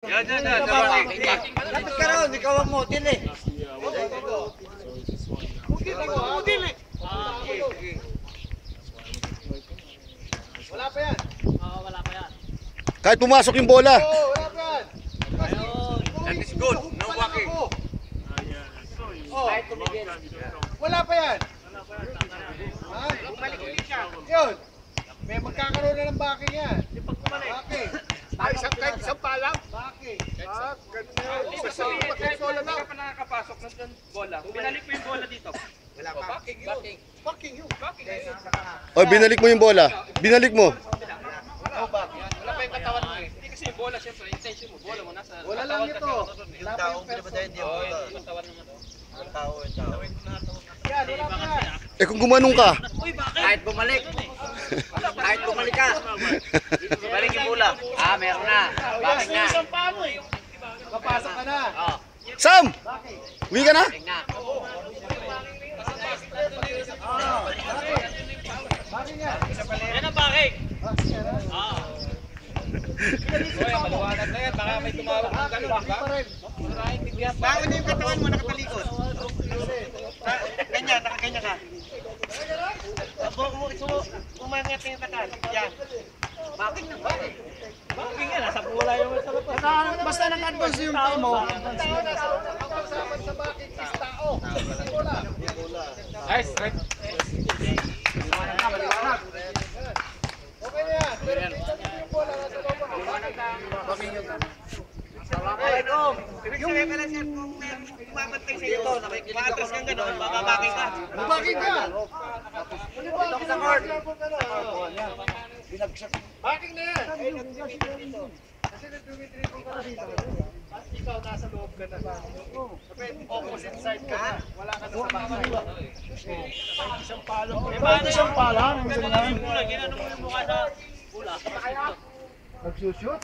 Yan. Dapat ka ron, ikaw ang model eh. Model eh. Wala pa yan. Wala pa yan. Kahit pumasok yung bola. Wala pa yan. That is good. No walking. Kahit tumigil. Wala pa yan. Bumalik ulit siya. Yun. May magkakaroon na ng backing yan. Backing. Kahit isang palang. Backing. Ibig sabihin, kahit wala na pa nakakapasok ng bola. Binalik mo yung bola dito. Wala pa. Backing yun. O, binalik mo yung bola. Binalik mo. Wala pa yung katawan mo eh. Hindi kasi yung bola, syempre, intention mo. Bola mo nasa Wala lang ito. Wala pa yung person. yung katawan naman. Yan, wala pa yan. Eh kung gumanong ka. Kahit bumalik. Kahit bumalik ka. Balik yung bola. Meron na. Bakit na? Kapasok ka na. Sam! Uwi ka na? Backing yan. Yan ang bakit. Oy, maliwanag na yan. Baka may tumawag ng gano'n. Backing pa rin. Bakit na yung katawan mo nakatalikod? Ganyan, nakaganyan ka. Umangat yung katawan. Yan. Bakit na? Bakit nga, nasa bola yung sa labas. Basta nag-advance yung time mo. Sa backing is tao. Bola. Ay, straight. Okay na yan. Pero tingnan mo yung bola nasa loob. Backing yun. Assalamualaikum. Ibig sabihin ka lang sir, kung may kumabantay sa iyo, maatras kang gano'n, bababaki ka. Backing ka. Ito sa court. Backing na yan. Kasi nag-dumitripong ka na dito. At ikaw nasa loob ka na ba? Opposite side ka na. Wala ka na sa backside. Isang palo. Isang pala. Ginano mo yung mukha sa bola. Nagsushoot?